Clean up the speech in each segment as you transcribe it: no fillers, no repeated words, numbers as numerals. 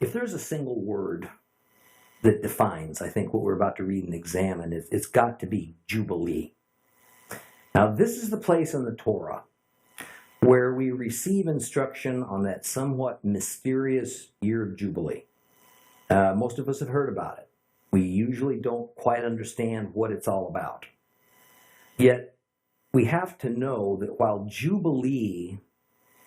If there's a single word that defines, I think, what we're about to read and examine, it's got to be Jubilee. Now, this is the place in the Torah where we receive instruction on that somewhat mysterious year of Jubilee. Most of us have heard about it. We usually don't quite understand what it's all about. Yet, we have to know that while Jubilee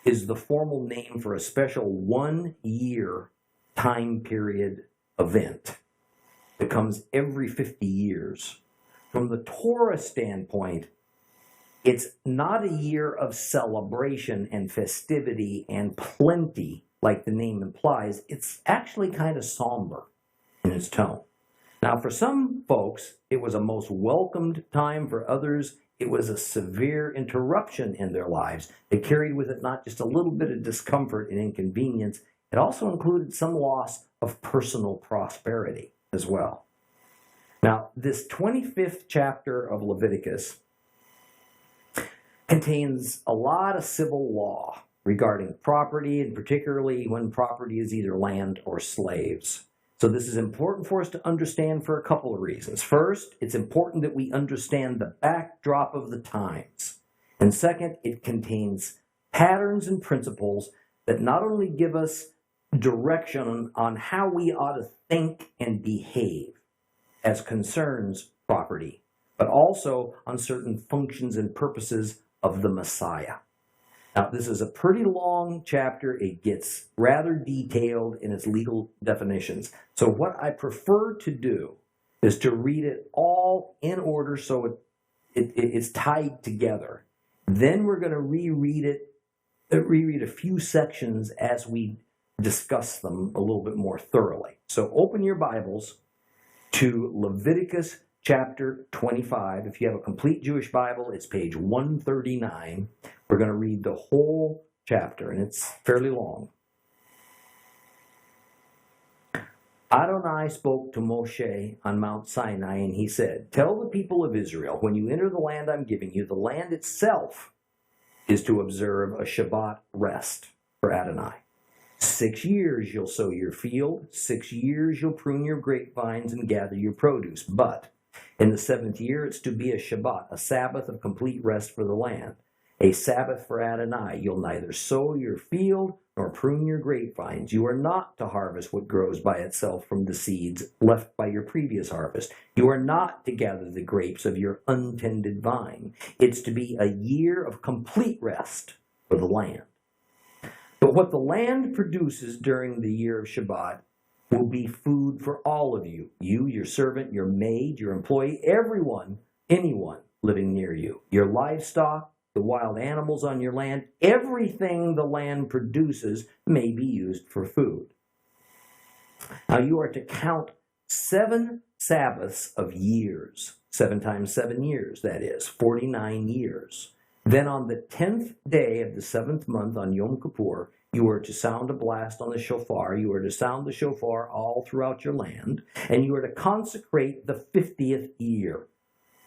is the formal name for a special 1-year time period event that comes every 50 years, from the Torah standpoint, it's not a year of celebration and festivity and plenty like the name implies. It's actually kind of somber in its tone. Now, for some folks, it was a most welcomed time. For others, it was a severe interruption in their lives. It carried with it not just a little bit of discomfort and inconvenience, it also included some loss of personal prosperity as well. Now, this 25th chapter of Leviticus contains a lot of civil law regarding property, and particularly when property is either land or slaves. So this is important for us to understand for a couple of reasons. First, it's important that we understand the backdrop of the times. And second, it contains patterns and principles that not only give us direction on how we ought to think and behave as concerns property, but also on certain functions and purposes of the Messiah. Now, this is a pretty long chapter. It gets rather detailed in its legal definitions. So what I prefer to do is to read it all in order so it's tied together. Then we're going to reread a few sections as we discuss them a little bit more thoroughly. So open your Bibles to Leviticus chapter 25. If you have a complete Jewish Bible, it's page 139. We're going to read the whole chapter, and it's fairly long. Adonai spoke to Moshe on Mount Sinai, and he said, "Tell the people of Israel, when you enter the land I'm giving you, the land itself is to observe a Shabbat rest for Adonai. 6 years you'll sow your field, 6 years you'll prune your grapevines and gather your produce. But in the 7th year it's to be a Shabbat, a Sabbath of complete rest for the land. A Sabbath for Adonai. You'll neither sow your field nor prune your grapevines. You are not to harvest what grows by itself from the seeds left by your previous harvest. You are not to gather the grapes of your untended vine. It's to be a year of complete rest for the land. But what the land produces during the year of Shabbat will be food for all of you. You, your servant, your maid, your employee, everyone, anyone living near you. Your livestock, the wild animals on your land, everything the land produces may be used for food. Now you are to count 7 Sabbaths of years. 7 times 7 years, that is, 49 years. Then on the 10th day of the 7th month on Yom Kippur, you are to sound a blast on the shofar. You are to sound the shofar all throughout your land. And you are to consecrate the 50th year,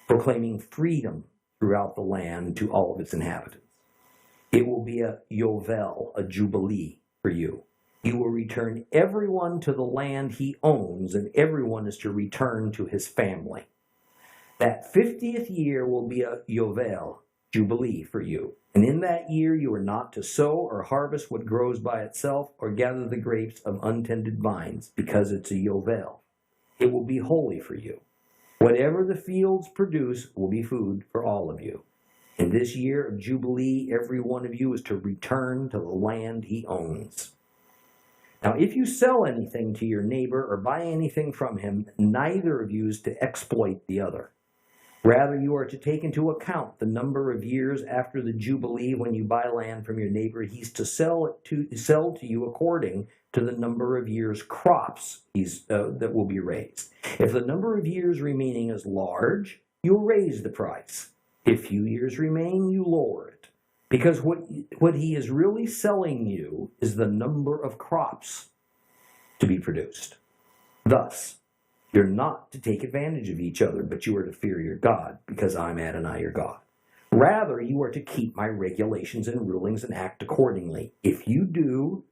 proclaiming freedom throughout the land to all of its inhabitants. It will be a Yovel, a jubilee for you. You will return everyone to the land he owns, and everyone is to return to his family. That 50th year will be a Yovel, jubilee for you. And in that year you are not to sow or harvest what grows by itself or gather the grapes of untended vines, because it's a Yovel. It will be holy for you. Whatever the fields produce will be food for all of you. In this year of Jubilee, every one of you is to return to the land he owns. Now, if you sell anything to your neighbor or buy anything from him, neither of you is to exploit the other. Rather, you are to take into account the number of years after the Jubilee when you buy land from your neighbor. He's to sell to you according to the number of years crops that will be raised. If the number of years remaining is large, you'll raise the price. If few years remain, you lower it. Because what he is really selling you is the number of crops to be produced. Thus, you're not to take advantage of each other, but you are to fear your God, because I'm Adonai your God. Rather, you are to keep my regulations and rulings and act accordingly. If you do,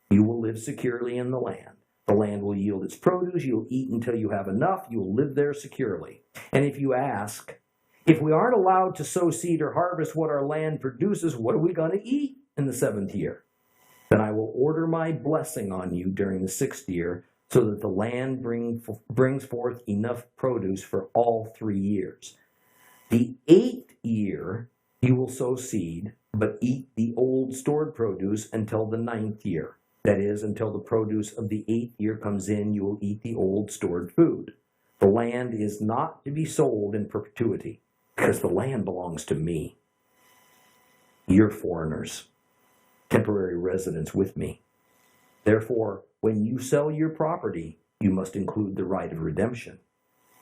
you will live securely in the land. The land will yield its produce. You'll eat until you have enough. You will live there securely. And if you ask, if we aren't allowed to sow seed or harvest what our land produces, what are we going to eat in the 7th year? Then I will order my blessing on you during the 6th year, so that the land brings forth enough produce for all 3 years. The 8th year you will sow seed, but eat the old stored produce until the 9th year. That is, until the produce of the 8th year comes in, you will eat the old stored food. The land is not to be sold in perpetuity, because the land belongs to me. You're foreigners, temporary residents with me. Therefore, when you sell your property, you must include the right of redemption.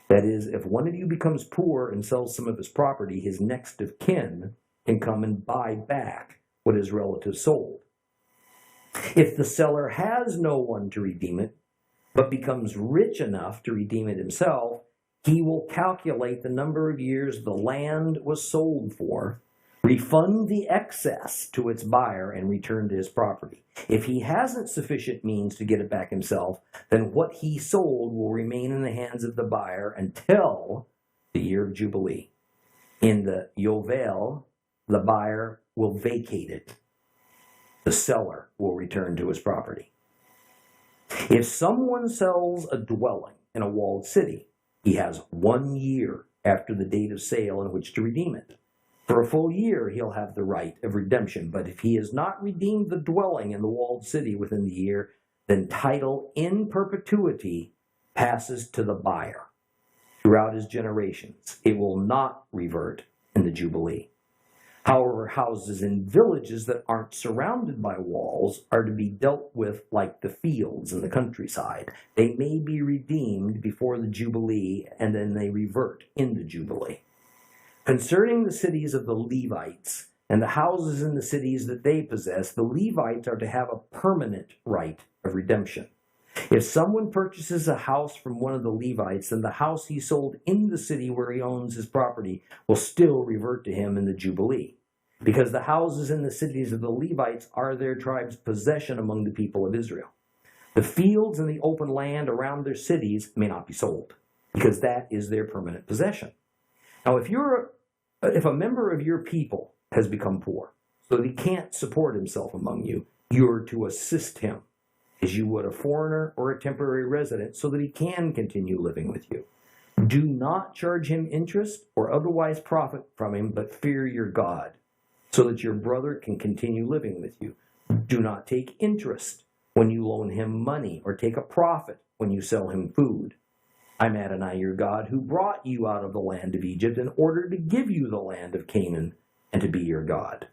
That is, if one of you becomes poor and sells some of his property, his next of kin can come and buy back what his relative sold. If the seller has no one to redeem it, but becomes rich enough to redeem it himself, he will calculate the number of years the land was sold for, refund the excess to its buyer, and return to his property. If he hasn't sufficient means to get it back himself, then what he sold will remain in the hands of the buyer until the year of Jubilee. In the Yovel, the buyer will vacate it. The seller will return to his property. If someone sells a dwelling in a walled city, he has 1 year after the date of sale in which to redeem it. For a full year, he'll have the right of redemption. But if he has not redeemed the dwelling in the walled city within the year, then title in perpetuity passes to the buyer. Throughout his generations, it will not revert in the Jubilee. However, houses in villages that aren't surrounded by walls are to be dealt with like the fields in the countryside. They may be redeemed before the Jubilee, and then they revert in the Jubilee. Concerning the cities of the Levites and the houses in the cities that they possess, the Levites are to have a permanent right of redemption. If someone purchases a house from one of the Levites, then the house he sold in the city where he owns his property will still revert to him in the Jubilee, because the houses in the cities of the Levites are their tribe's possession among the people of Israel. The fields and the open land around their cities may not be sold, because that is their permanent possession. Now, if a member of your people has become poor, so that he can't support himself among you, you're to assist him as you would a foreigner or a temporary resident, so that he can continue living with you. Do not charge him interest or otherwise profit from him, but fear your God, so that your brother can continue living with you. Do not take interest when you loan him money, or take a profit when you sell him food. I'm Adonai your God, who brought you out of the land of Egypt in order to give you the land of Canaan and to be your God.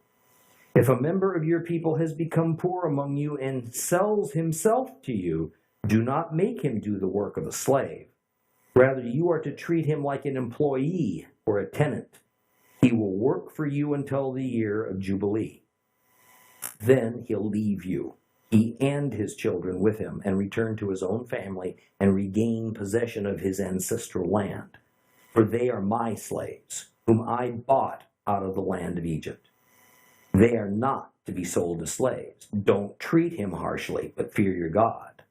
If a member of your people has become poor among you and sells himself to you, do not make him do the work of a slave. Rather, you are to treat him like an employee or a tenant. He will work for you until the year of Jubilee. Then he'll leave you, he and his children with him, and return to his own family and regain possession of his ancestral land. For they are my slaves, whom I bought out of the land of Egypt. They are not to be sold as slaves. Don't treat him harshly, but fear your God.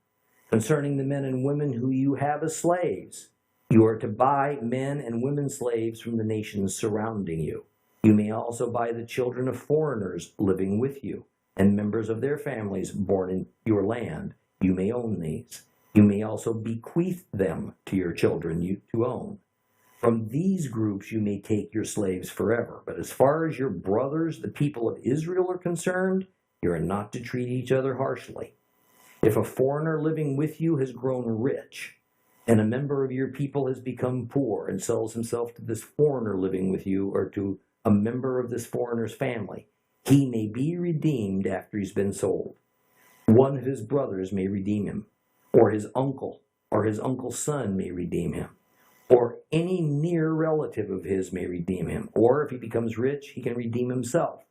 Concerning the men and women who you have as slaves, you are to buy men and women slaves from the nations surrounding you. You may also buy the children of foreigners living with you, and members of their families born in your land. You may own these. You may also bequeath them to your children to own. From these groups you may take your slaves forever. But as far as your brothers, the people of Israel, are concerned, you are not to treat each other harshly. If a foreigner living with you has grown rich, and a member of your people has become poor and sells himself to this foreigner living with you, or to a member of this foreigner's family, he may be redeemed after he's been sold. One of his brothers may redeem him, or his uncle's son may redeem him, or any near relative of his may redeem him, or if he becomes rich, he can redeem himself.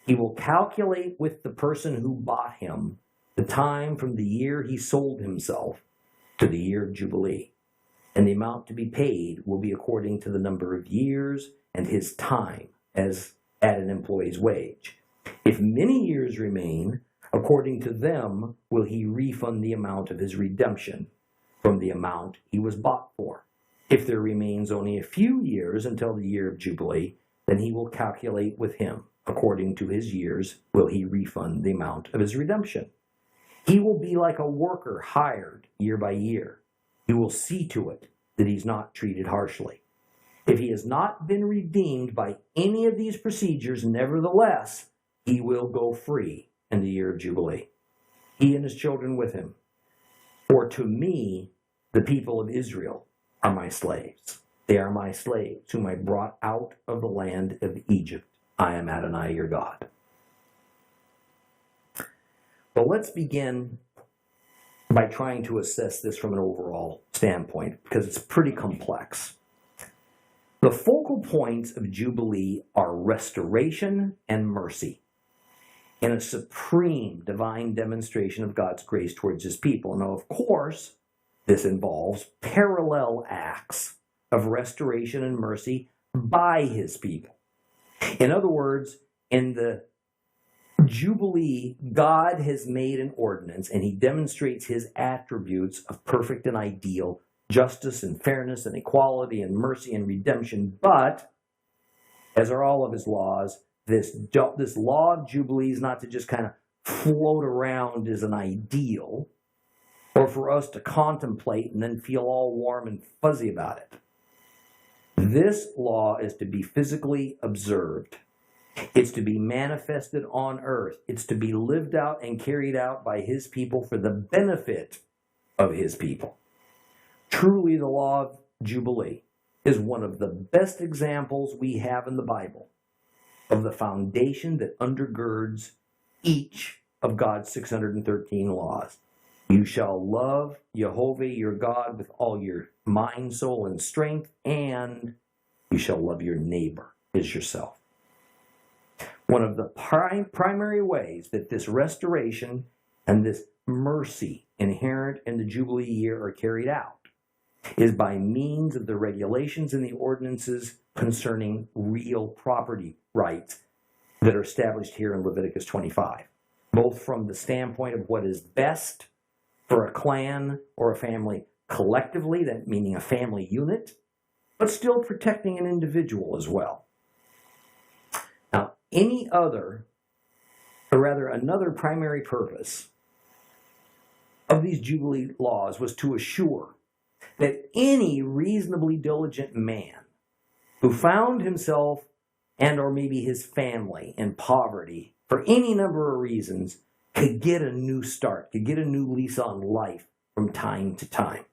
He will calculate with the person who bought him the time from the year he sold himself to the year of Jubilee, and the amount to be paid will be according to the number of years and his time as at an employee's wage. If many years remain, According to them, will he refund the amount of his redemption from the amount he was bought for. If there remains only a few years until the year of Jubilee, then he will calculate with him. According to his years, will he refund the amount of his redemption. He will be like a worker hired year by year. He will see to it that he's not treated harshly. If he has not been redeemed by any of these procedures, nevertheless, he will go free in the year of Jubilee, he and his children with him. For to me, the people of Israel are my slaves. They are my slaves, whom I brought out of the land of Egypt. I am Adonai, your God. Well, let's begin by trying to assess this from an overall standpoint, because it's pretty complex. The focal points of Jubilee are restoration and mercy, in a supreme divine demonstration of God's grace towards his people. Now, of course, this involves parallel acts of restoration and mercy by his people. In other words, in the Jubilee, God has made an ordinance, and he demonstrates his attributes of perfect and ideal justice and fairness and equality and mercy and redemption. But, as are all of his laws, this law of Jubilee is not to just kind of float around as an ideal, or for us to contemplate and then feel all warm and fuzzy about it. This law is to be physically observed. It's to be manifested on earth. It's to be lived out and carried out by his people for the benefit of his people. Truly, the law of Jubilee is one of the best examples we have in the Bible of the foundation that undergirds each of God's 613 laws. You shall love Jehovah your God with all your mind, soul, and strength, and you shall love your neighbor as yourself. One of the primary ways that this restoration and this mercy inherent in the Jubilee year are carried out is by means of the regulations and the ordinances concerning real property rights that are established here in Leviticus 25, both from the standpoint of what is best for a clan or a family collectively, that meaning a family unit, but still protecting an individual as well. Now, another primary purpose of these Jubilee laws was to assure that any reasonably diligent man who found himself and or maybe his family in poverty for any number of reasons could get a new start, could get a new lease on life from time to time.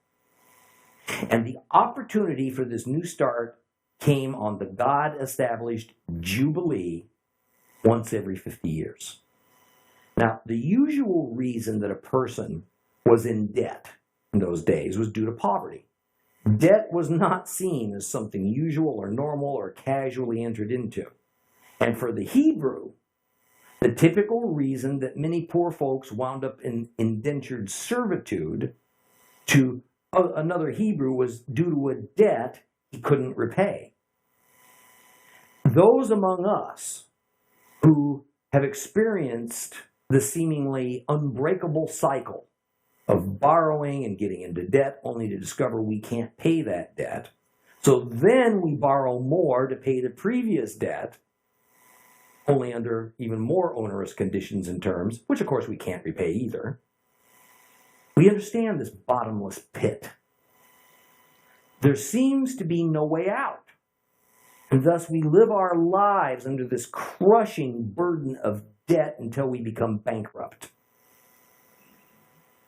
And the opportunity for this new start came on the God-established Jubilee once every 50 years. Now, the usual reason that a person was in debt in those days was due to poverty. Debt was not seen as something usual or normal or casually entered into. And for the Hebrew, the typical reason that many poor folks wound up in indentured servitude to another Hebrew was due to a debt he couldn't repay. Those among us who have experienced the seemingly unbreakable cycle of borrowing and getting into debt only to discover we can't pay that debt, so then we borrow more to pay the previous debt, only under even more onerous conditions and terms, which of course we can't repay either. We understand this bottomless pit. There seems to be no way out. And thus we live our lives under this crushing burden of debt until we become bankrupt.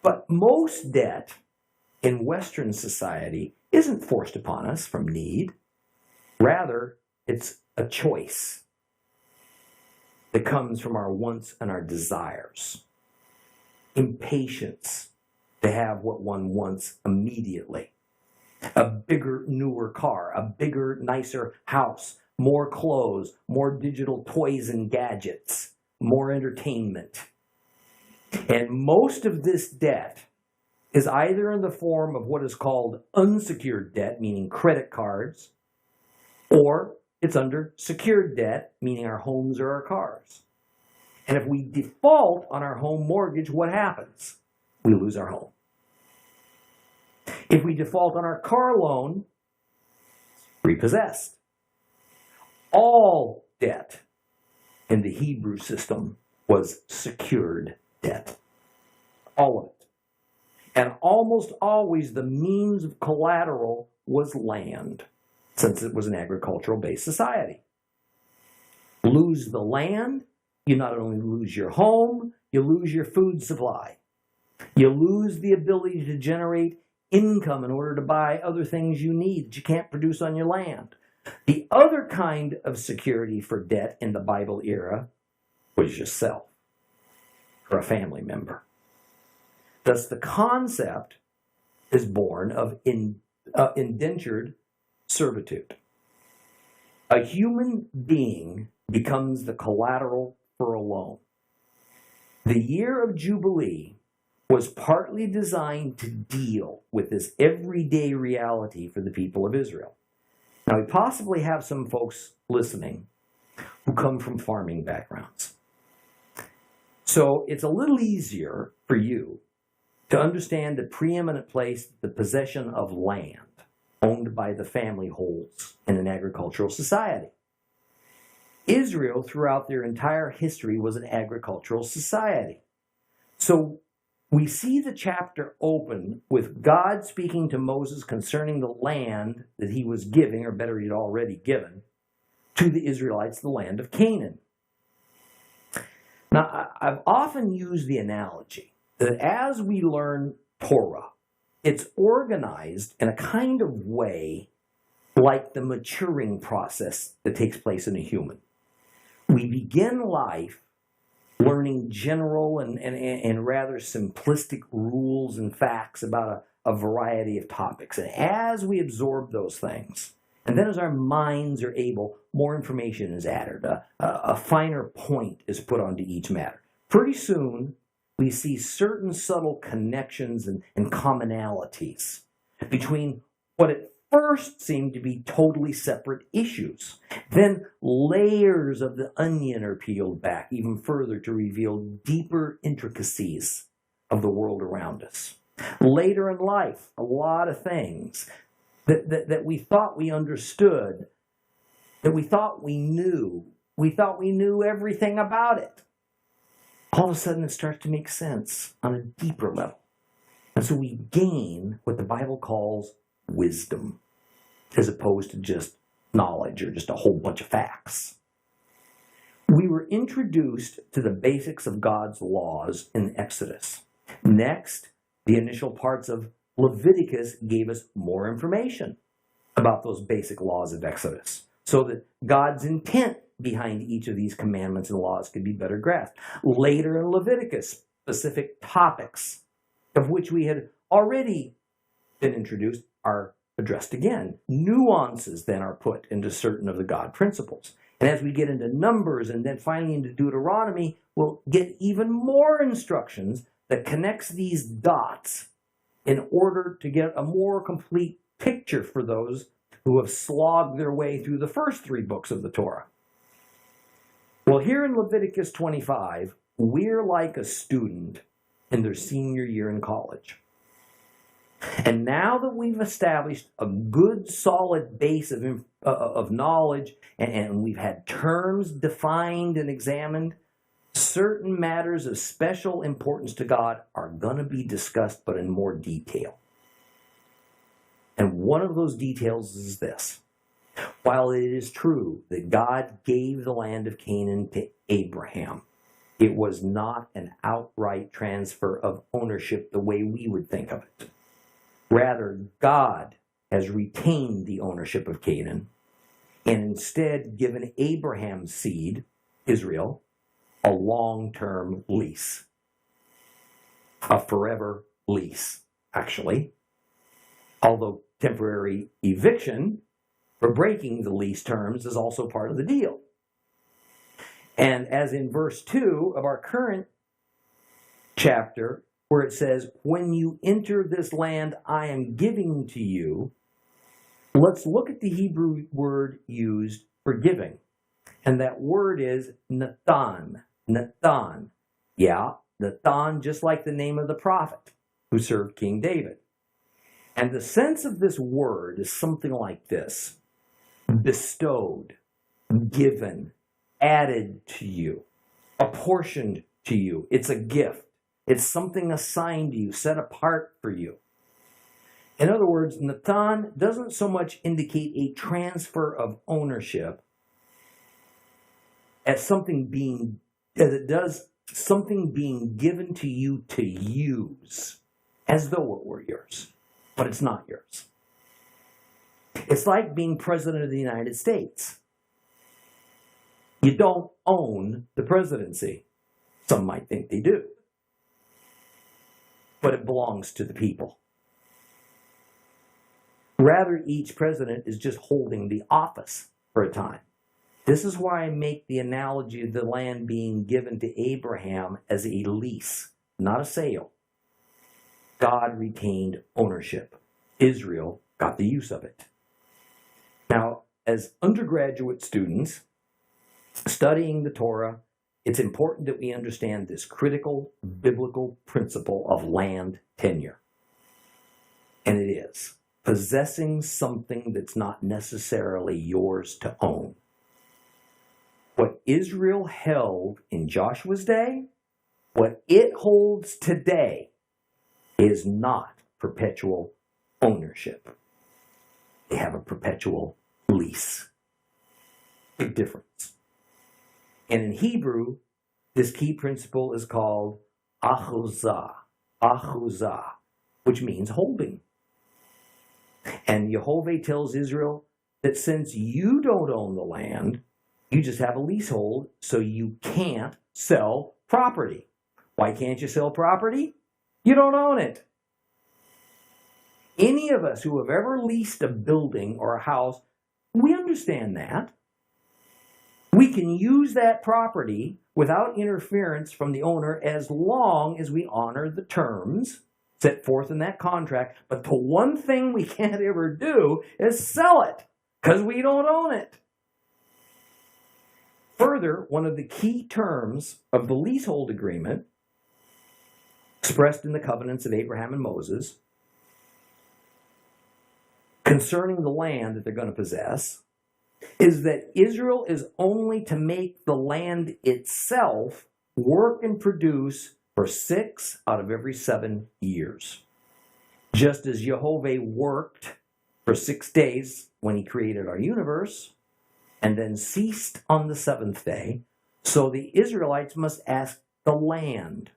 But most debt in Western society isn't forced upon us from need. Rather, it's a choice that comes from our wants and our desires. Impatience to have what one wants immediately. A bigger, newer car, a bigger, nicer house, more clothes, more digital toys and gadgets, more entertainment. And most of this debt is either in the form of what is called unsecured debt, meaning credit cards, or it's under secured debt, meaning our homes or our cars. And if we default on our home mortgage, what happens? We lose our home. If we default on our car loan, repossessed. All debt in the Hebrew system was secured debt. All of it. And almost always the means of collateral was land, since it was an agricultural-based society. Lose the land, you not only lose your home, you lose your food supply. You lose the ability to generate income in order to buy other things you need that you can't produce on your land. The other kind of security for debt in the Bible era was yourself or a family member. Thus, the concept is born of indentured servitude. A human being becomes the collateral for a loan. The year of Jubilee was partly designed to deal with this everyday reality for the people of Israel. Now, we possibly have some folks listening who come from farming backgrounds. So it's a little easier for you to understand the preeminent place the possession of land owned by the family holds in an agricultural society. Israel, throughout their entire history, was an agricultural society. So we see the chapter open with God speaking to Moses concerning the land that he was giving, or better, he'd already given, to the Israelites, the land of Canaan. Now, I've often used the analogy that as we learn Torah, it's organized in a kind of way like the maturing process that takes place in a human. We begin life learning general and rather simplistic rules and facts about a variety of topics. And as we absorb those things, and then as our minds are able, more information is added. A finer point is put onto each matter. Pretty soon, we see certain subtle connections and commonalities between what at first seemed to be totally separate issues. Then layers of the onion are peeled back even further to reveal deeper intricacies of the world around us. Later in life, a lot of things that we thought we understood, that we thought we knew everything about it. All of a sudden it starts to make sense on a deeper level. And so we gain what the Bible calls wisdom, as opposed to just knowledge or just a whole bunch of facts. We were introduced to the basics of God's laws in Exodus. Next, the initial parts of Leviticus gave us more information about those basic laws of Exodus, so that God's intent behind each of these commandments and laws could be better grasped. Later in Leviticus, specific topics of which we had already been introduced are addressed again. Nuances then are put into certain of the God principles. And as we get into Numbers and then finally into Deuteronomy, we'll get even more instructions that connects these dots in order to get a more complete picture for those who have slogged their way through the first three books of the Torah. Well, here in Leviticus 25, we're like a student in their senior year in college. And now that we've established a good, solid base of knowledge, and we've had terms defined and examined, certain matters of special importance to God are going to be discussed, but in more detail. And one of those details is this. While it is true that God gave the land of Canaan to Abraham, it was not an outright transfer of ownership the way we would think of it. Rather, God has retained the ownership of Canaan and instead given Abraham's seed, Israel, a long-term lease. A forever lease, actually. Although temporary eviction for breaking the lease terms is also part of the deal. And as in verse 2 of our current chapter, where it says, when you enter this land I am giving to you, let's look at the Hebrew word used for giving. And that word is Natan. Nathan. Yeah, Nathan, just like the name of the prophet who served King David. And the sense of this word is something like this: bestowed, given, added to you, apportioned to you. It's a gift. It's something assigned to you, set apart for you. In other words, Nathan doesn't so much indicate a transfer of ownership as it does something being given to you to use, as though it were yours, but it's not yours. It's like being president of the United States. You don't own the presidency. Some might think they do. But it belongs to the people. Rather, each president is just holding the office for a time. This is why I make the analogy of the land being given to Abraham as a lease, not a sale. God retained ownership. Israel got the use of it. Now, as undergraduate students studying the Torah, it's important that we understand this critical biblical principle of land tenure. And it is possessing something that's not necessarily yours to own. What Israel held in Joshua's day, what it holds today, is not perpetual ownership. They have a perpetual lease. Big difference. And in Hebrew, this key principle is called achuzah, which means holding. And Yehovah tells Israel that since you don't own the land, you just have a leasehold, so you can't sell property. Why can't you sell property? You don't own it. Any of us who have ever leased a building or a house, we understand that. We can use that property without interference from the owner as long as we honor the terms set forth in that contract. But the one thing we can't ever do is sell it, because we don't own it. Further, one of the key terms of the leasehold agreement, expressed in the covenants of Abraham and Moses, concerning the land that they're going to possess, is that Israel is only to make the land itself work and produce for 6 out of every 7 years. Just as Jehovah worked for 6 days when he created our universe, and then ceased on the 7th day, so the Israelites must ask the land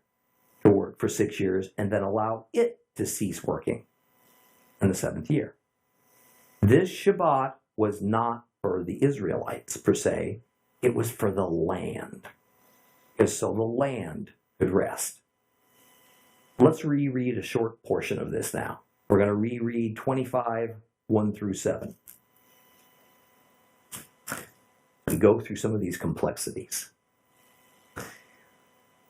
to work for 6 years and then allow it to cease working in the 7th year. This Shabbat was not for the Israelites per se, it was for the land, because so the land could rest. Let's reread a short portion of this now. We're going to reread 25, 1 through 7. We go through some of these complexities.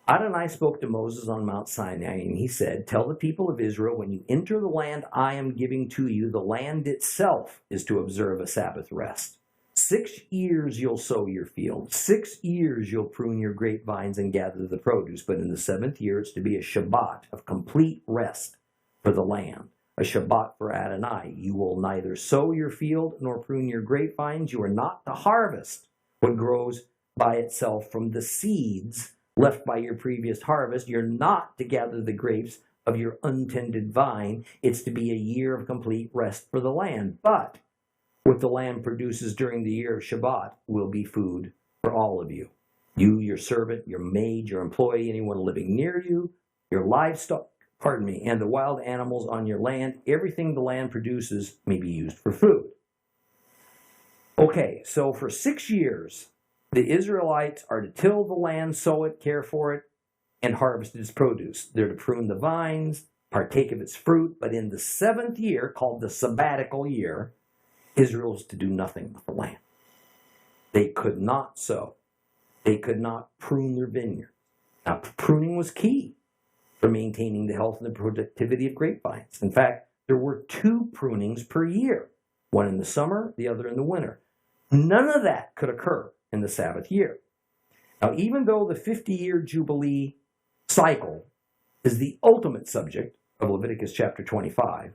Adonai spoke to Moses on Mount Sinai, and he said, "Tell the people of Israel, when you enter the land I am giving to you, the land itself is to observe a Sabbath rest. 6 years you'll sow your field. 6 years you'll prune your grapevines and gather the produce. But in the 7th year, it's to be a Shabbat of complete rest for the land. A Shabbat for Adonai. You will neither sow your field nor prune your grapevines. You are not to harvest what grows by itself from the seeds left by your previous harvest. You're not to gather the grapes of your untended vine. It's to be a year of complete rest for the land. But what the land produces during the year of Shabbat will be food for all of you. You, your servant, your maid, your employee, anyone living near you, your livestock, and the wild animals on your land. Everything the land produces may be used for food." Okay, so for 6 years, the Israelites are to till the land, sow it, care for it, and harvest its produce. They're to prune the vines, partake of its fruit. But in the 7th year, called the sabbatical year, Israel's to do nothing with the land. They could not sow. They could not prune their vineyard. Now, pruning was key for maintaining the health and the productivity of grapevines. In fact, there were 2 prunings per year, one in the summer, the other in the winter. None of that could occur in the Sabbath year. Now, even though the 50-year Jubilee cycle is the ultimate subject of Leviticus chapter 25,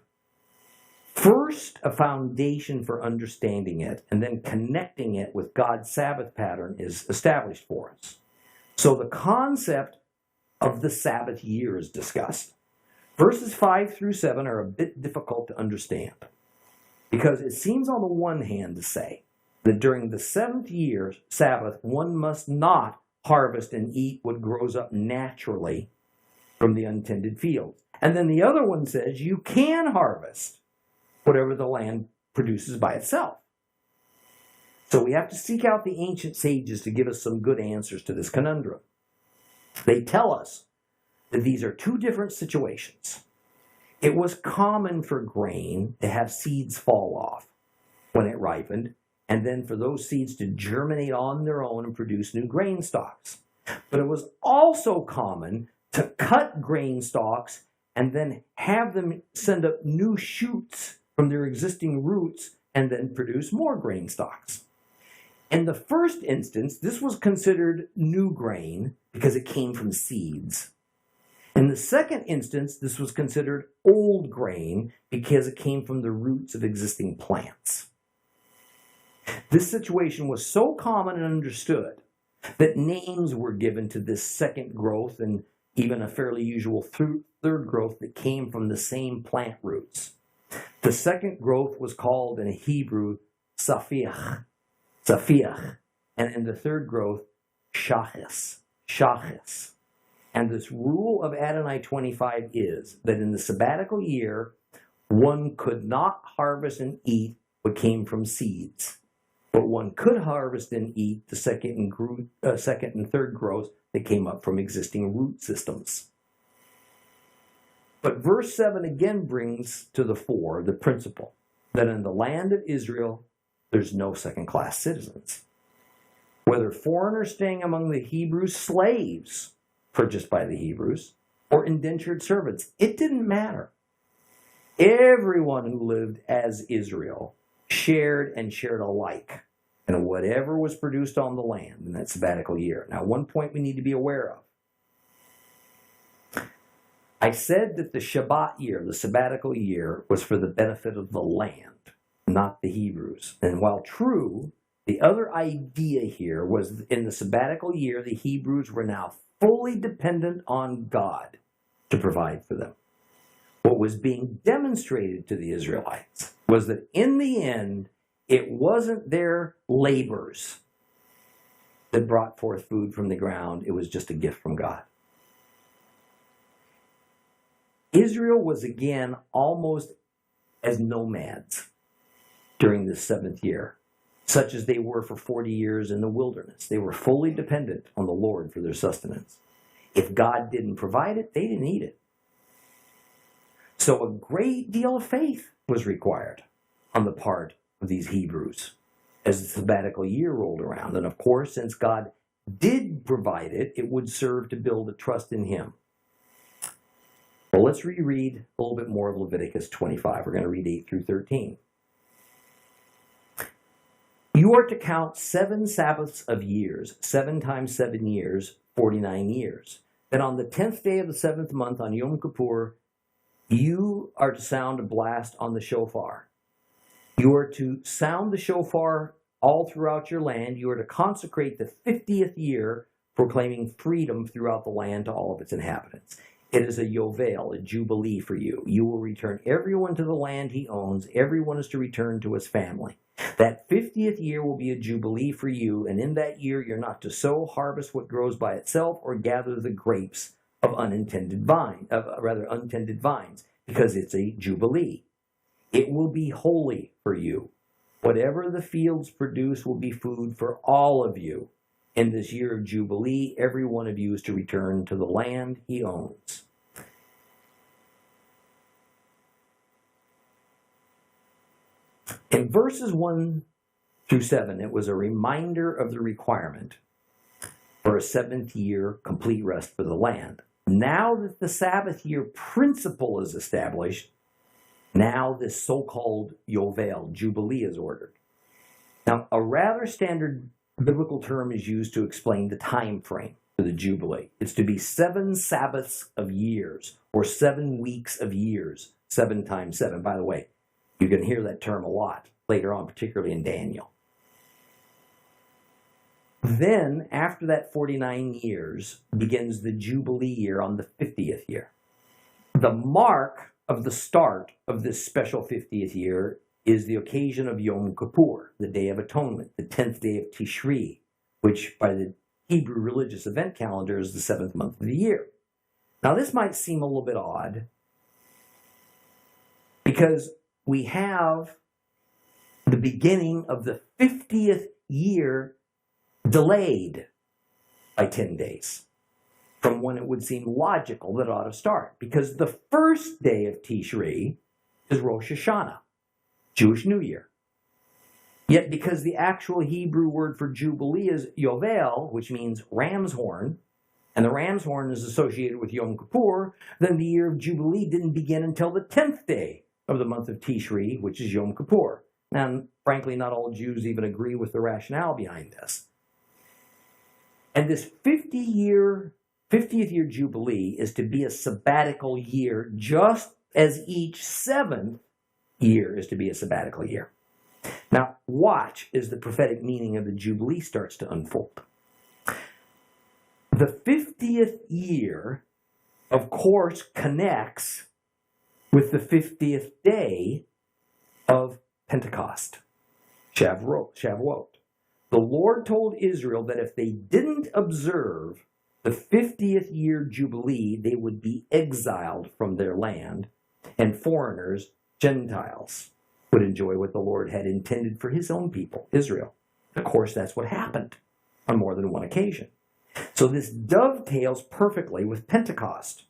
first, a foundation for understanding it and then connecting it with God's Sabbath pattern is established for us. So the concept of the Sabbath year is discussed. Verses 5 through 7 are a bit difficult to understand because it seems on the one hand to say that during the seventh year Sabbath, one must not harvest and eat what grows up naturally from the untended fields. And then the other one says you can harvest whatever the land produces by itself. So we have to seek out the ancient sages to give us some good answers to this conundrum. They tell us that these are two different situations. It was common for grain to have seeds fall off when it ripened, and then for those seeds to germinate on their own and produce new grain stalks. But it was also common to cut grain stalks and then have them send up new shoots from their existing roots and then produce more grain stalks. In the first instance, this was considered new grain because it came from seeds. In the second instance, this was considered old grain because it came from the roots of existing plants. This situation was so common and understood that names were given to this second growth and even a fairly usual third growth that came from the same plant roots. The second growth was called in Hebrew safiach, and in the third growth, shachis. And this rule of Adonai 25 is that in the sabbatical year, one could not harvest and eat what came from seeds, but one could harvest and eat the second and third growth that came up from existing root systems. But verse 7 again brings to the fore the principle that in the land of Israel, there's no second-class citizens. Whether foreigners staying among the Hebrews, slaves purchased by the Hebrews, or indentured servants, it didn't matter. Everyone who lived as Israel shared alike in whatever was produced on the land in that sabbatical year. Now, one point we need to be aware of. I said that the Shabbat year, the sabbatical year, was for the benefit of the land, not the Hebrews. And while true, the other idea here was in the sabbatical year, the Hebrews were now fully dependent on God to provide for them. What was being demonstrated to the Israelites was that in the end, it wasn't their labors that brought forth food from the ground. It was just a gift from God. Israel was again almost as nomads during the seventh year, such as they were for 40 years in the wilderness. They were fully dependent on the Lord for their sustenance. If God didn't provide it, they didn't eat it. So a great deal of faith was required on the part of these Hebrews as the sabbatical year rolled around. And of course, since God did provide it, it would serve to build a trust in Him. Well, let's reread a little bit more of Leviticus 25. We're going to read 8 through 13. You are to count 7 Sabbaths of years, 7 times 7 years, 49 years. Then on the 10th day of the 7th month, on Yom Kippur, you are to sound a blast on the shofar. You are to sound the shofar all throughout your land. You are to consecrate the 50th year, proclaiming freedom throughout the land to all of its inhabitants. It is a yovel, a jubilee for you. You will return everyone to the land he owns. Everyone is to return to his family. That 50th year will be a jubilee for you, and in that year you're not to sow, harvest what grows by itself, or gather the grapes of untended vines, because it's a jubilee. It will be holy for you. Whatever the fields produce will be food for all of you. In this year of Jubilee, every one of you is to return to the land he owns. In verses 1 through 7, it was a reminder of the requirement for a 7th year complete rest for the land. Now that the Sabbath year principle is established, now this so-called Yovel, Jubilee, is ordered. Now, a rather standard The biblical term is used to explain the time frame for the Jubilee. It's to be 7 Sabbaths of years, or 7 weeks of years, 7 times 7. By the way, you can hear that term a lot later on, particularly in Daniel. Then, after that 49 years, begins the Jubilee year on the 50th year. The mark of the start of this special 50th year is the occasion of Yom Kippur, the Day of Atonement, the 10th day of Tishri, which by the Hebrew religious event calendar is the 7th month of the year. Now, this might seem a little bit odd because we have the beginning of the 50th year delayed by 10 days from when it would seem logical that it ought to start. Because the first day of Tishri is Rosh Hashanah, Jewish New Year. Yet because the actual Hebrew word for Jubilee is Yovel, which means ram's horn, and the ram's horn is associated with Yom Kippur, then the year of Jubilee didn't begin until the 10th day of the month of Tishri, which is Yom Kippur. And frankly, not all Jews even agree with the rationale behind this. And this 50th year Jubilee is to be a sabbatical year, just as each 7th year is to be a sabbatical year. Now, watch as the prophetic meaning of the Jubilee starts to unfold. The 50th year, of course, connects with the 50th day of Pentecost, Shavuot. The Lord told Israel that if they didn't observe the 50th year Jubilee, they would be exiled from their land, and foreigners, Gentiles, would enjoy what the Lord had intended for his own people, Israel. Of course, that's what happened on more than one occasion. So this dovetails perfectly with Pentecost,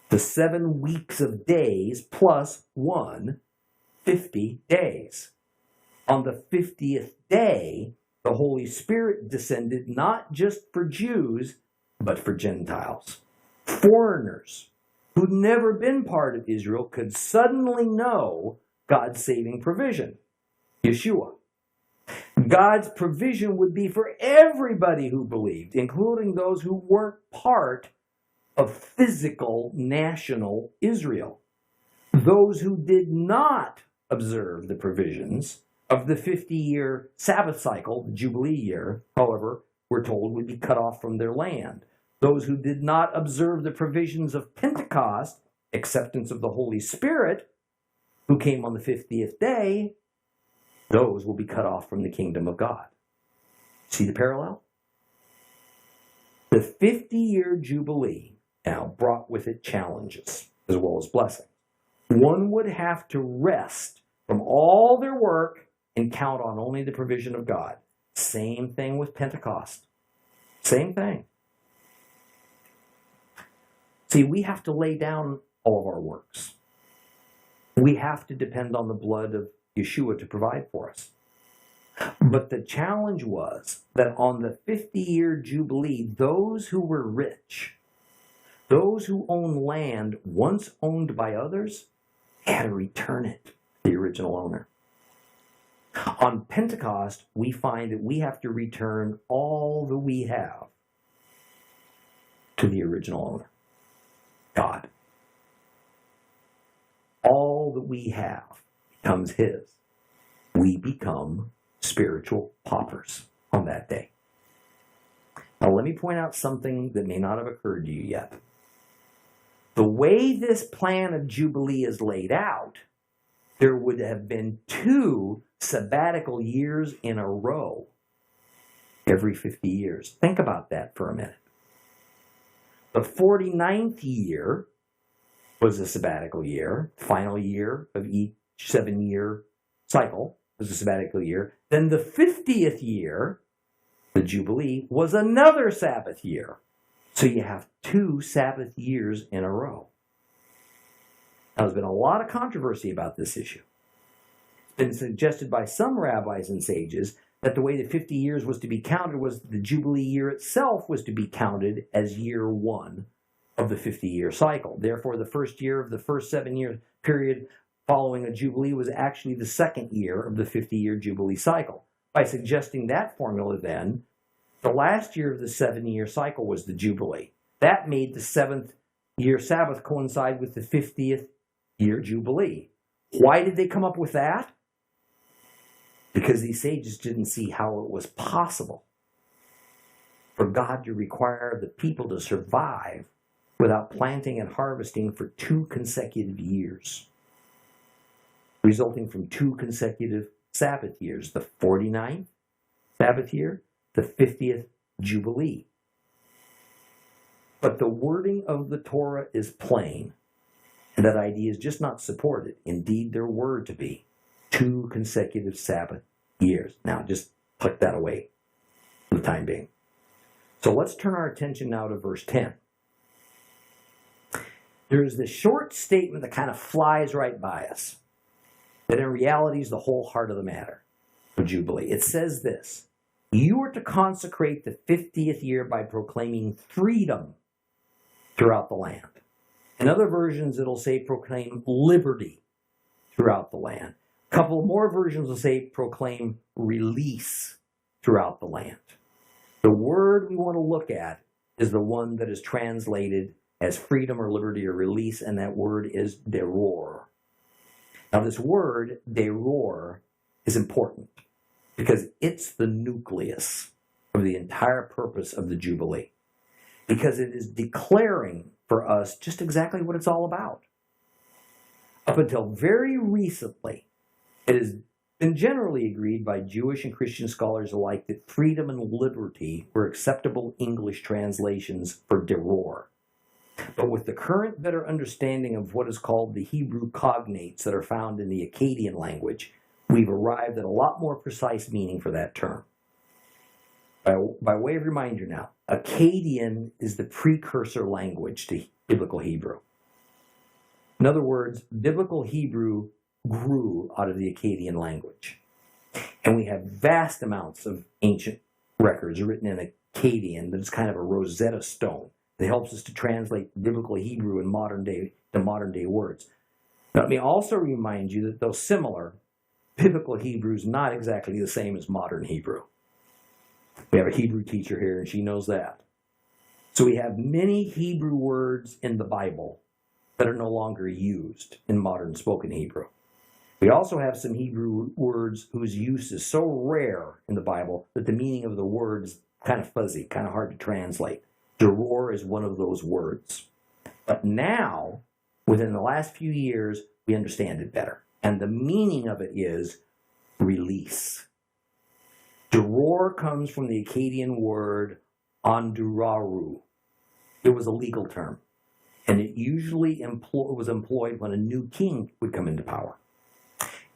the 7 weeks of days plus 50 days. On the 50th day, the Holy Spirit descended not just for Jews, but for Gentiles. Foreigners who'd never been part of Israel could suddenly know God's saving provision, Yeshua. God's provision would be for everybody who believed, including those who weren't part of physical national Israel. Those who did not observe the provisions of the 50-year Sabbath cycle, the Jubilee year, however, we're told would be cut off from their land. Those who did not observe the provisions of Pentecost, acceptance of the Holy Spirit, who came on the 50th day, those will be cut off from the kingdom of God. See the parallel? The 50-year Jubilee now brought with it challenges as well as blessings. One would have to rest from all their work and count on only the provision of God. Same thing with Pentecost. Same thing. See, we have to lay down all of our works. We have to depend on the blood of Yeshua to provide for us. But the challenge was that on the 50-year Jubilee, those who were rich, those who owned land once owned by others, had to return it to the original owner. On Pentecost, we find that we have to return all that we have to the original owner, God. All that we have becomes his. We become spiritual paupers on that day. Now, let me point out something that may not have occurred to you yet. The way this plan of Jubilee is laid out, there would have been 2 sabbatical years in a row every 50 years. Think about that for a minute. The 49th year was a sabbatical year. Final year of each 7-year cycle was a sabbatical year. Then the 50th year, the Jubilee, was another Sabbath year. So you have 2 Sabbath years in a row. Now, there's been a lot of controversy about this issue. It's been suggested by some rabbis and sages that the way the 50 years was to be counted was the Jubilee year itself was to be counted as year 1 of the 50-year cycle. Therefore, the first year of the first 7-year period following a Jubilee was actually the second year of the 50-year Jubilee cycle. By suggesting that formula, then, The last year of the 7-year cycle was the Jubilee. That made the 7th-year Sabbath coincide with the 50th year Jubilee. Why did they come up with that? Because these sages didn't see how it was possible for God to require the people to survive without planting and harvesting for 2 consecutive years, resulting from 2 consecutive Sabbath years, the 49th Sabbath year, the 50th Jubilee. But the wording of the Torah is plain, and that idea is just not supported. Indeed, there were to be 2 consecutive Sabbath years. Now, just put that away for the time being. So let's turn our attention now to verse 10. There's this short statement that kind of flies right by us, that in reality is the whole heart of the matter of Jubilee. It says this: you are to consecrate the 50th year by proclaiming freedom throughout the land. In other versions, it'll say proclaim liberty throughout the land. A couple more versions will say proclaim release throughout the land. The word we want to look at is the one that is translated as freedom or liberty or release, and that word is deror. Now, this word, deror, is important because it's the nucleus of the entire purpose of the Jubilee, because it is declaring for us just exactly what it's all about. Up until very recently, it has been generally agreed by Jewish and Christian scholars alike that freedom and liberty were acceptable English translations for deror. But with the current better understanding of what is called the Hebrew cognates that are found in the Akkadian language, we've arrived at a lot more precise meaning for that term. By way of reminder now, Akkadian is the precursor language to Biblical Hebrew. In other words, Biblical Hebrew grew out of the Akkadian language. And we have vast amounts of ancient records written in Akkadian that is kind of a Rosetta Stone that helps us to translate Biblical Hebrew in modern day words. Now, let me also remind you that though similar, Biblical Hebrew is not exactly the same as modern Hebrew. We have a Hebrew teacher here, and she knows that. So we have many Hebrew words in the Bible that are no longer used in modern spoken Hebrew. We also have some Hebrew words whose use is so rare in the Bible that the meaning of the word is kind of fuzzy, kind of hard to translate. Deror is one of those words. But now, within the last few years, we understand it better. And the meaning of it is release. Deror comes from the Akkadian word anduraru. It was a legal term. And it usually was employed when a new king would come into power.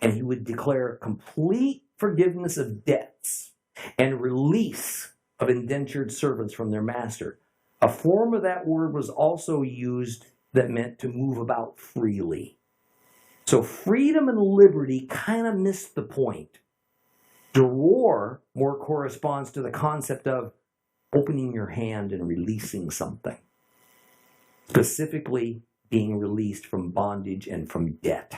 And he would declare complete forgiveness of debts and release of indentured servants from their master. A form of that word was also used that meant to move about freely. So freedom and liberty kind of missed the point. Deror more corresponds to the concept of opening your hand and releasing something. Specifically, being released from bondage and from debt.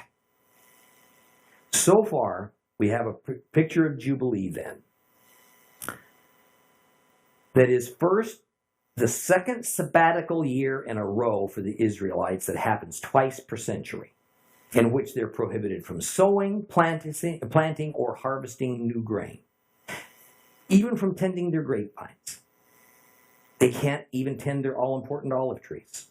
So far, we have a picture of Jubilee then. That is first the second sabbatical year in a row for the Israelites that happens twice per century, in which they're prohibited from sowing, planting, or harvesting new grain, even from tending their grapevines. They can't even tend their all-important olive trees.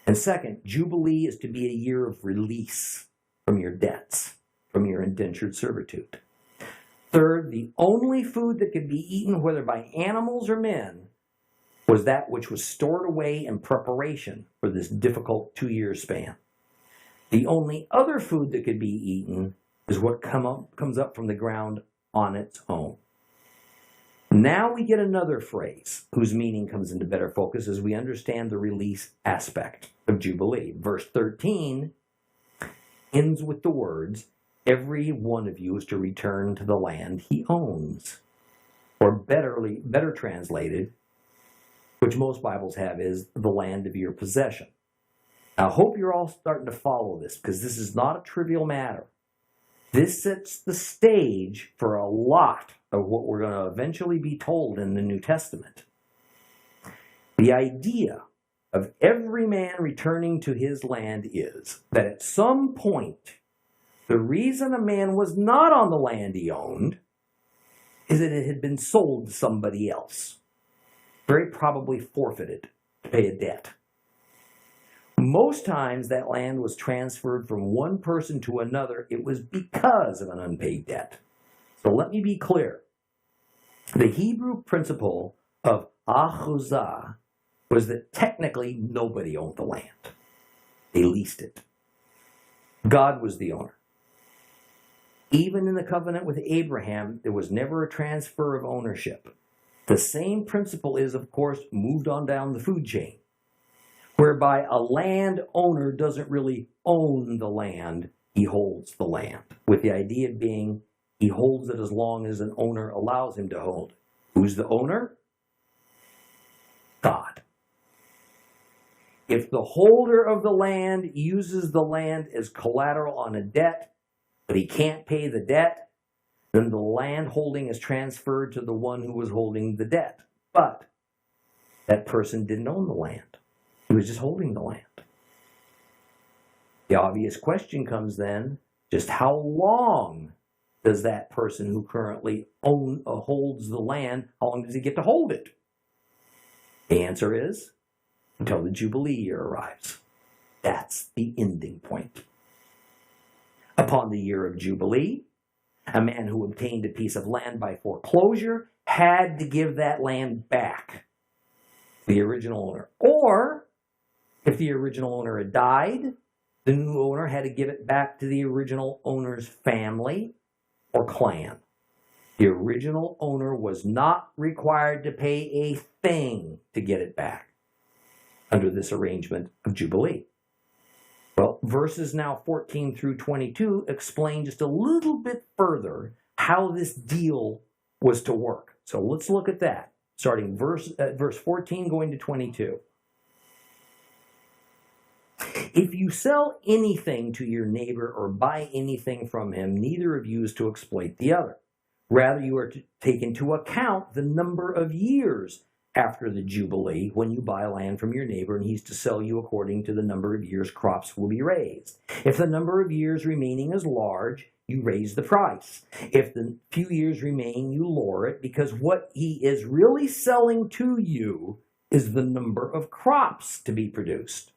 And second, Jubilee is to be a year of release from your debts, from your indentured servitude. Third, the only food that could be eaten, whether by animals or men, was that which was stored away in preparation for this difficult 2-year span. The only other food that could be eaten is what comes up from the ground on its own. Now we get another phrase whose meaning comes into better focus as we understand the release aspect of Jubilee. Verse 13 ends with the words, "Every one of you is to return to the land he owns." Or better translated, which most Bibles have, is the land of your possession. Now, I hope you're all starting to follow this, because this is not a trivial matter. This sets the stage for a lot of what we're going to eventually be told in the New Testament. The idea of every man returning to his land is that at some point, the reason a man was not on the land he owned is that it had been sold to somebody else, very probably forfeited to pay a debt. Most times that land was transferred from one person to another. It was because of an unpaid debt. So let me be clear. The Hebrew principle of achuzah was that technically nobody owned the land. They leased it. God was the owner. Even in the covenant with Abraham, there was never a transfer of ownership. The same principle is, of course, moved on down the food chain, whereby a landowner doesn't really own the land, he holds the land, with the idea being he holds it as long as an owner allows him to hold it. Who's the owner? God. If the holder of the land uses the land as collateral on a debt, but he can't pay the debt, then the land holding is transferred to the one who was holding the debt. But that person didn't own the land. He was just holding the land. The obvious question comes then, just how long does that person who currently holds the land, how long does he get to hold it? The answer is, until the Jubilee year arrives. That's the ending point. Upon the year of Jubilee, a man who obtained a piece of land by foreclosure had to give that land back to the original owner. Or, if the original owner had died, the new owner had to give it back to the original owner's family or clan. The original owner was not required to pay a thing to get it back under this arrangement of Jubilee. Well, verses now 14 through 22 explain just a little bit further how this deal was to work. So let's look at that, starting verse 14 going to 22. If you sell anything to your neighbor or buy anything from him, neither of you is to exploit the other. Rather, you are to take into account the number of years after the Jubilee when you buy land from your neighbor, and he's to sell you according to the number of years crops will be raised. If the number of years remaining is large, you raise the price. If the few years remain, you lower it, because what he is really selling to you is the number of crops to be produced.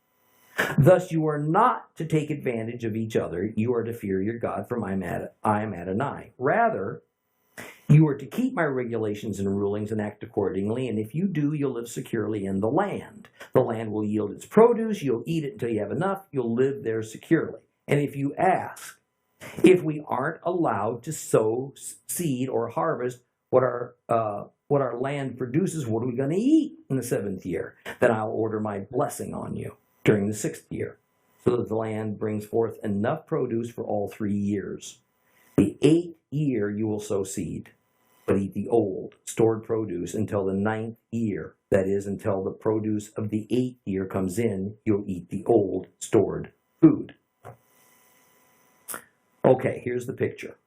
Thus, you are not to take advantage of each other. You are to fear your God, for I am Adonai. Rather, you are to keep my regulations and rulings and act accordingly, and if you do, you'll live securely in the land. The land will yield its produce. You'll eat it until you have enough. You'll live there securely. And if you ask, if we aren't allowed to sow seed or harvest what our land produces, what are we going to eat in the 7th year? Then I'll order my blessing on you during the 6th year, so that the land brings forth enough produce for all 3 years. The 8th year you will sow seed, but eat the old, stored produce until the 9th year. That is, until the produce of the 8th year comes in, you'll eat the old, stored food. Okay, here's the picture.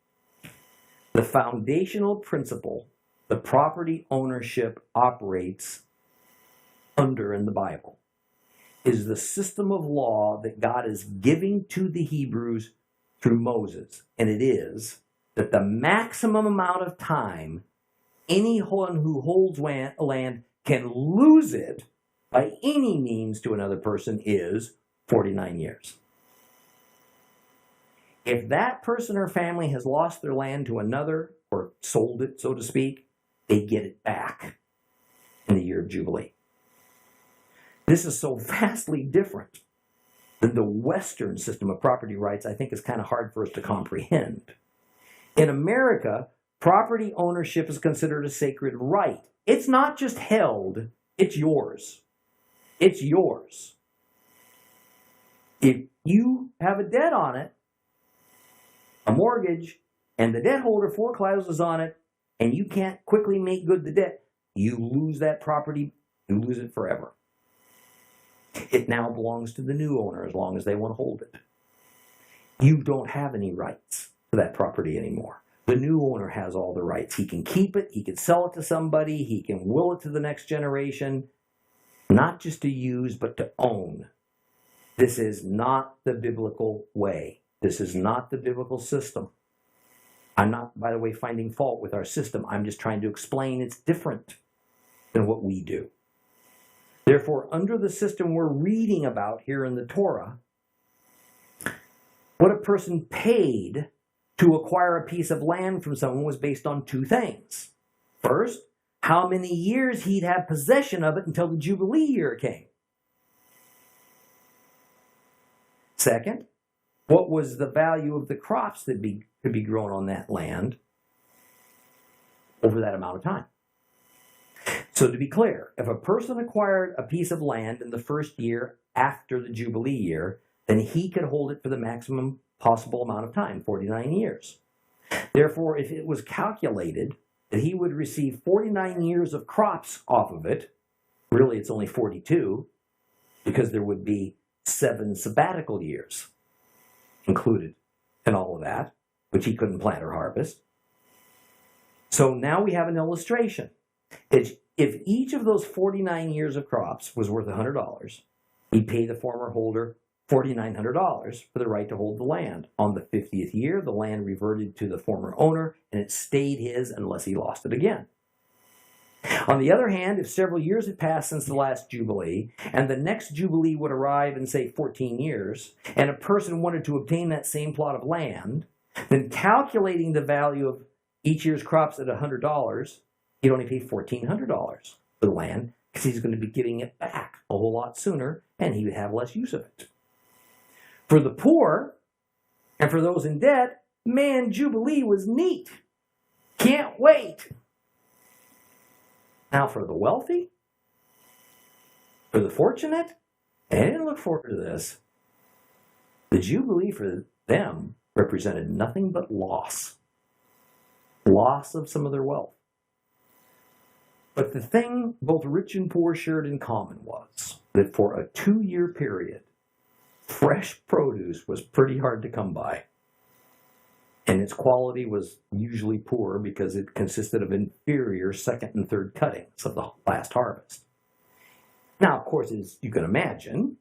The foundational principle the property ownership operates under in the Bible is the system of law that God is giving to the Hebrews through Moses. And it is that the maximum amount of time anyone who holds land can lose it by any means to another person is 49 years. If that person or family has lost their land to another, or sold it, so to speak, they get it back in the year of Jubilee. This is so vastly different than the Western system of property rights. I think is kind of hard for us to comprehend. In America, property ownership is considered a sacred right. It's not just held, it's yours. It's yours. If you have a debt on it, a mortgage, and the debt holder forecloses on it, and you can't quickly make good the debt, you lose that property, you lose it forever. It now belongs to the new owner as long as they want to hold it. You don't have any rights to that property anymore. The new owner has all the rights. He can keep it, he can sell it to somebody, he can will it to the next generation, not just to use, but to own. This is not the biblical way. This is not the biblical system. I'm not, by the way, finding fault with our system. I'm just trying to explain it's different than what we do. Therefore, under the system we're reading about here in the Torah, what a person paid to acquire a piece of land from someone was based on two things. First, how many years he'd have possession of it until the Jubilee year came. Second, what was the value of the crops that could be grown on that land over that amount of time. So to be clear, if a person acquired a piece of land in the first year after the Jubilee year, then he could hold it for the maximum possible amount of time, 49 years. Therefore, if it was calculated that he would receive 49 years of crops off of it, really it's only 42, because there would be 7 sabbatical years included in all of that, which he couldn't plant or harvest. So now we have an illustration. If each of those 49 years of crops was worth $100, he'd pay the former holder $4,900 for the right to hold the land. On the 50th year, the land reverted to the former owner, and it stayed his unless he lost it again. On the other hand, if several years had passed since the last Jubilee, and the next Jubilee would arrive in, say, 14 years, and a person wanted to obtain that same plot of land, then calculating the value of each year's crops at $100, he'd only pay $1,400 for the land, because he's going to be getting it back a whole lot sooner, and he would have less use of it. For the poor, and for those in debt, man, Jubilee was neat. Can't wait. Now for the wealthy, for the fortunate, they didn't look forward to this. The Jubilee for them represented nothing but loss. Loss of some of their wealth. But the thing both rich and poor shared in common was that for a 2-year period, fresh produce was pretty hard to come by. And its quality was usually poor because it consisted of inferior second and third cuttings of the last harvest. Now, of course, as you can imagine,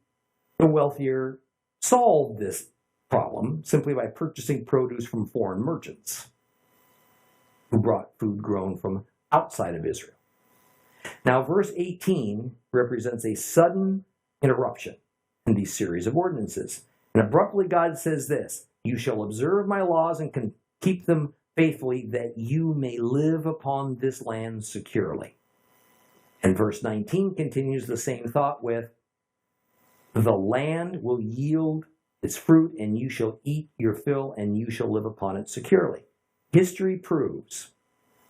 the wealthier solved this problem simply by purchasing produce from foreign merchants who brought food grown from outside of Israel. Now, verse 18 represents a sudden interruption in these series of ordinances. And abruptly God says this, "You shall observe my laws and can keep them faithfully, that you may live upon this land securely." And verse 19 continues the same thought with, "The land will yield its fruit, and you shall eat your fill, and you shall live upon it securely." History proves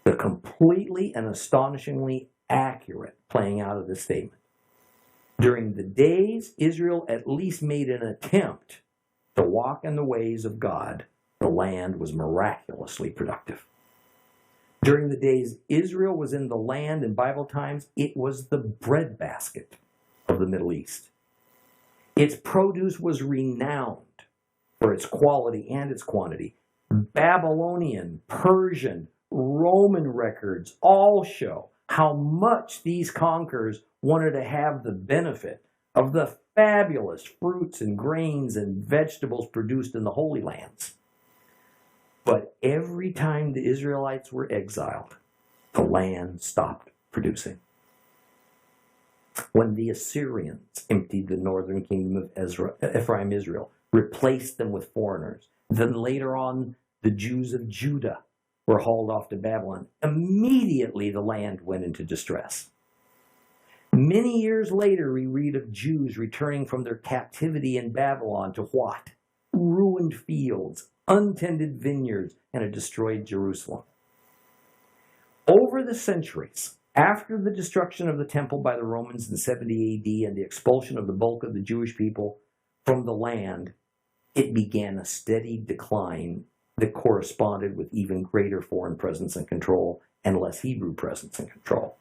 the completely and astonishingly accurate playing out of this statement. During the days Israel at least made an attempt to walk in the ways of God, the land was miraculously productive. During the days Israel was in the land in Bible times, it was the breadbasket of the Middle East. Its produce was renowned for its quality and its quantity. Babylonian, Persian, Roman records all show how much these conquerors wanted to have the benefit of the fabulous fruits and grains and vegetables produced in the Holy Lands. But every time the Israelites were exiled, the land stopped producing. When the Assyrians emptied the northern kingdom of Ephraim, Israel, replaced them with foreigners, then later on the Jews of Judah were hauled off to Babylon, immediately the land went into distress. Many years later, we read of Jews returning from their captivity in Babylon to what? Ruined fields, untended vineyards, and a destroyed Jerusalem. Over the centuries, after the destruction of the temple by the Romans in 70 AD and the expulsion of the bulk of the Jewish people from the land, it began a steady decline that corresponded with even greater foreign presence and control and less Hebrew presence and control.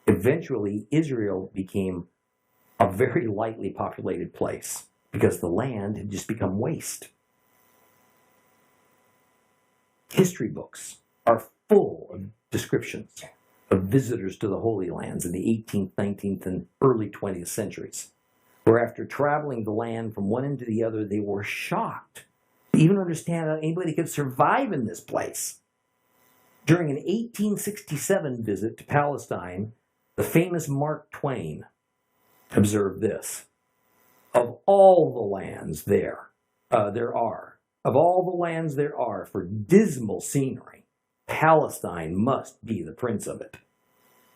Eventually, Israel became a very lightly populated place because the land had just become waste. History books are full of descriptions of visitors to the Holy Lands in the 18th, 19th, and early 20th centuries, where after traveling the land from one end to the other, they were shocked to even understand how anybody could survive in this place. During an 1867 visit to Palestine, the famous Mark Twain observed this: of all the lands there are for dismal scenery, Palestine must be the prince of it.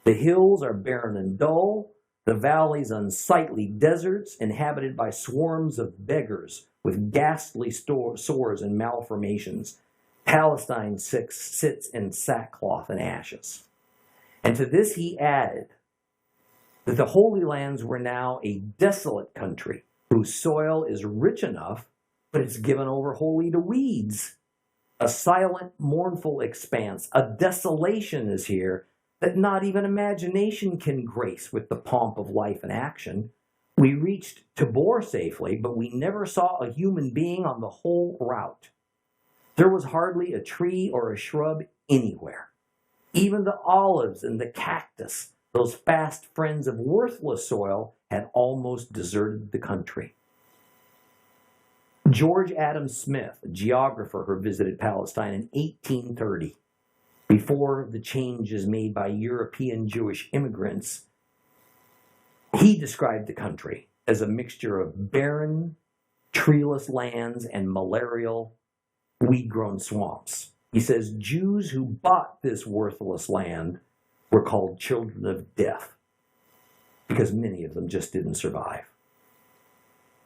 The hills are barren and dull, the valleys unsightly deserts inhabited by swarms of beggars with ghastly sores and malformations. Palestine sits in sackcloth and ashes. And to this he added that the Holy Lands were now a desolate country whose soil is rich enough, but it's given over wholly to weeds. A silent, mournful expanse, a desolation is here that not even imagination can grace with the pomp of life and action. We reached Tabor safely, but we never saw a human being on the whole route. There was hardly a tree or a shrub anywhere. Even the olives and the cactus, those fast friends of worthless soil, had almost deserted the country. George Adam Smith, a geographer who visited Palestine in 1830, before the changes made by European Jewish immigrants, he described the country as a mixture of barren, treeless lands and malarial, weed-grown swamps. He says Jews who bought this worthless land were called children of death because many of them just didn't survive.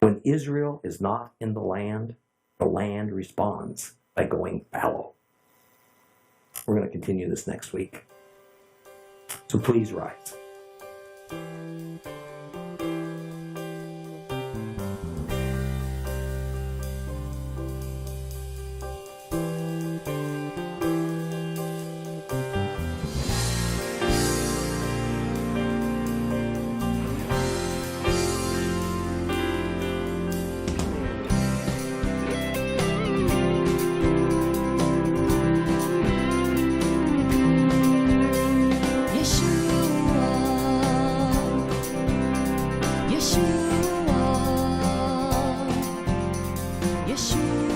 When Israel is not in the land responds by going fallow. We're going to continue this next week. So please rise. Yeshua.